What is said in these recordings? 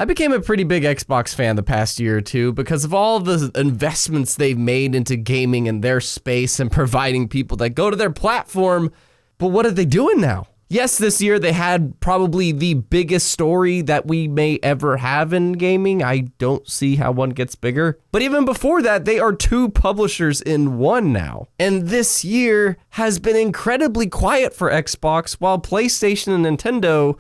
I became a pretty big Xbox fan the past year or two because of all the investments they've made into gaming and their space and providing people that go to their platform. But what are they doing now? Yes, this year they had probably the biggest story that we may ever have in gaming. I don't see how one gets bigger. But even before that, they are 2 publishers in one now. And this year has been incredibly quiet for Xbox while PlayStation and Nintendo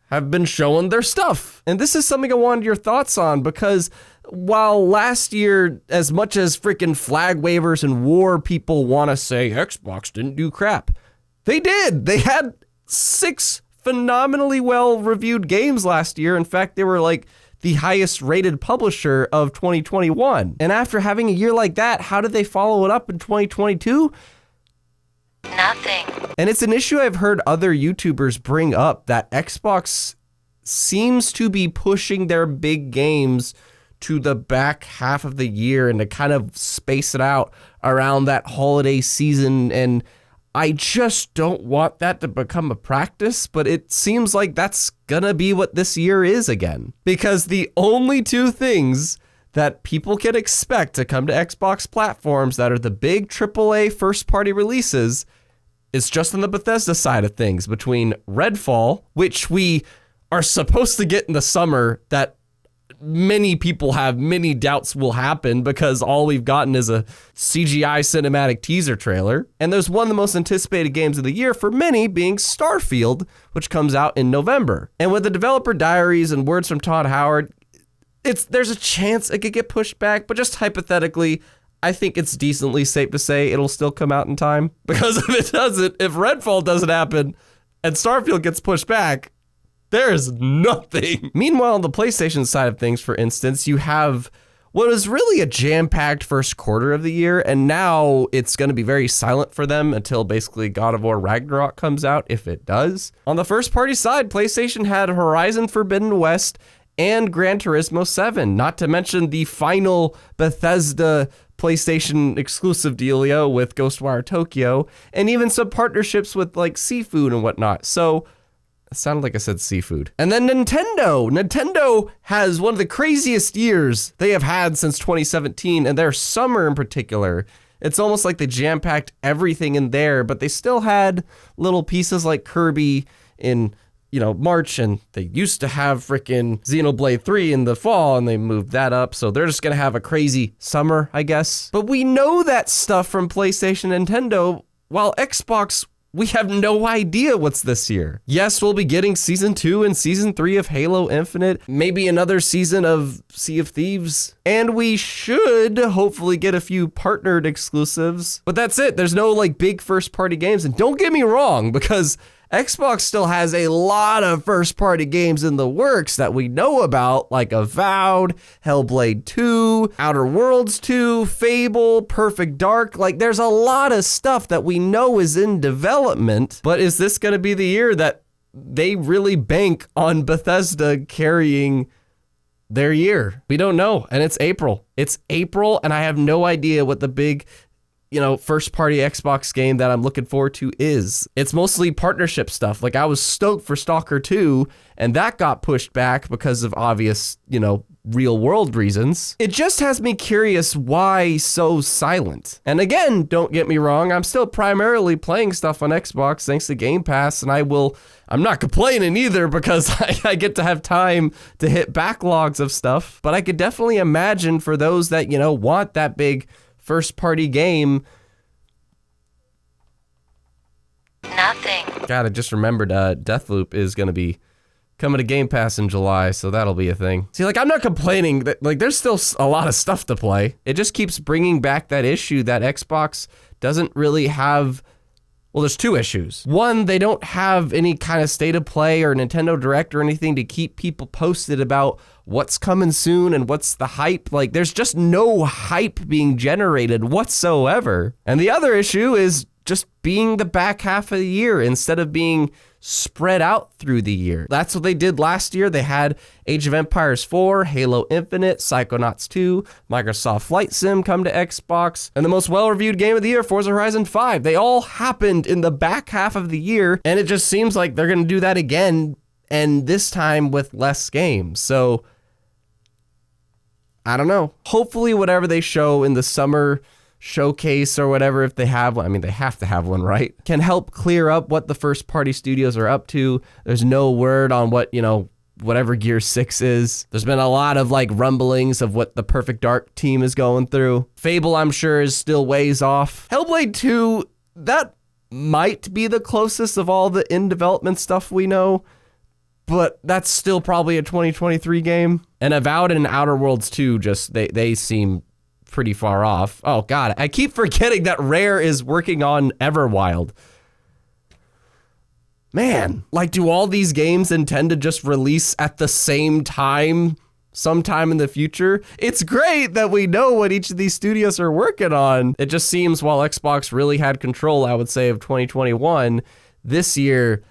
have been showing their stuff. And this is something I wanted your thoughts on because while last year, as much as freaking flag wavers and war people want to say Xbox didn't do crap, they did. They had 6 phenomenally well-reviewed games last year. In fact, they were like the highest-rated publisher of 2021. And after having a year like that, how did they follow it up in 2022? Nothing. And it's an issue I've heard other YouTubers bring up, that Xbox seems to be pushing their big games to the back half of the year and to kind of space it out around that holiday season. And I just don't want that to become a practice, but it seems like that's gonna be what this year is again. Because the only 2 things that people can expect to come to Xbox platforms that are the big AAA first-party releases is just on the Bethesda side of things, between Redfall, which we are supposed to get in the summer, that many people have many doubts will happen because all we've gotten is a CGI cinematic teaser trailer. And there's one of the most anticipated games of the year for many being Starfield, which comes out in November. And with the developer diaries and words from Todd Howard, there's a chance it could get pushed back, but just hypothetically, I think it's decently safe to say it'll still come out in time. Because if it doesn't, if Redfall doesn't happen and Starfield gets pushed back, there is nothing. Meanwhile, on the PlayStation side of things, for instance, you have what was really a jam-packed first quarter of the year, and now it's going to be very silent for them until basically God of War Ragnarok comes out, if it does. On the first-party side, PlayStation had Horizon Forbidden West and Gran Turismo 7, not to mention the final Bethesda PlayStation exclusive dealio with Ghostwire Tokyo, and even some partnerships with like seafood and whatnot. So it sounded like I said seafood. And then Nintendo. Nintendo has one of the craziest years they have had since 2017, and their summer in particular. It's almost like they jam-packed everything in there, but they still had little pieces like Kirby in, March, and they used to have frickin' Xenoblade 3 in the fall, and they moved that up, so they're just gonna have a crazy summer, I guess. But we know that stuff from PlayStation and Nintendo, while Xbox, we have no idea what's this year. Yes, we'll be getting Season 2 and Season 3 of Halo Infinite, maybe another season of Sea of Thieves, and we should hopefully get a few partnered exclusives. But that's it. There's no big first-party games, and don't get me wrong, because Xbox still has a lot of first-party games in the works that we know about, like Avowed, Hellblade 2, Outer Worlds 2, Fable, Perfect Dark. There's a lot of stuff that we know is in development, but is this going to be the year that they really bank on Bethesda carrying their year? We don't know, and it's April. It's April, and I have no idea what the big first-party Xbox game that I'm looking forward to is. It's mostly partnership stuff. I was stoked for Stalker 2, and that got pushed back because of obvious, real-world reasons. It just has me curious why so silent. And again, don't get me wrong, I'm still primarily playing stuff on Xbox thanks to Game Pass, and I'm not complaining either because I get to have time to hit backlogs of stuff, but I could definitely imagine for those that, want that big first-party game. Nothing. God, I just remembered Deathloop is going to be coming to Game Pass in July, so that'll be a thing. See, I'm not complaining that, there's still a lot of stuff to play. It just keeps bringing back that issue that Xbox doesn't really have. Well, there's 2 issues. One, they don't have any kind of state of play or Nintendo Direct or anything to keep people posted about what's coming soon and what's the hype. There's just no hype being generated whatsoever. And the other issue is just being the back half of the year instead of being spread out through the year. That's what they did last year. They had Age of Empires 4, Halo Infinite, Psychonauts 2, Microsoft Flight Sim come to Xbox, and the most well-reviewed game of the year, Forza Horizon 5. They all happened in the back half of the year, and it just seems like they're going to do that again and this time with less games. So I don't know. Hopefully whatever they show in the summer showcase or whatever, if they have one, I mean, they have to have one, right? Can help clear up what the first party studios are up to. There's no word on what, whatever Gear 6 is. There's been a lot of like rumblings of what the Perfect Dark team is going through. Fable, I'm sure, is still ways off. Hellblade 2, that might be the closest of all the in-development stuff we know, but that's still probably a 2023 game. And Avowed and Outer Worlds 2, just they seem pretty far off. Oh god, I keep forgetting that Rare is working on Everwild. Man, like, do all these games intend to just release at the same time sometime in the future? It's great that we know what each of these studios are working on. It just seems while Xbox really had control, I would say, of 2021, this year,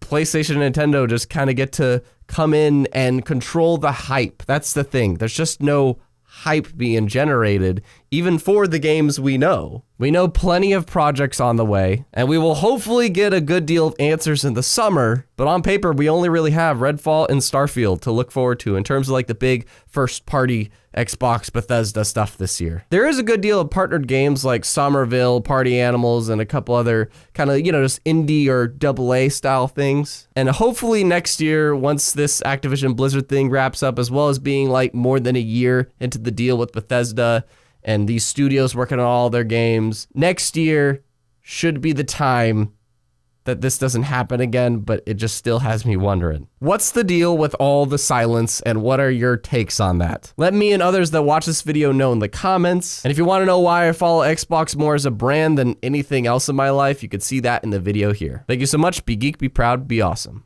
PlayStation and Nintendo just kind of get to come in and control the hype. That's the thing. There's just no hype being generated, even for the games we know. We know plenty of projects on the way, and we will hopefully get a good deal of answers in the summer, but on paper, we only really have Redfall and Starfield to look forward to in terms of like the big first-party Xbox Bethesda stuff this year. There is a good deal of partnered games like Somerville, Party Animals, and a couple other kind of, just indie or AA style things. And hopefully next year, once this Activision Blizzard thing wraps up, as well as being like more than a year into the deal with Bethesda and these studios working on all their games, next year should be the time that this doesn't happen again, but it just still has me wondering. What's the deal with all the silence, and what are your takes on that? Let me and others that watch this video know in the comments. And if you want to know why I follow Xbox more as a brand than anything else in my life, you could see that in the video here. Thank you so much. Be geek, be proud, be awesome.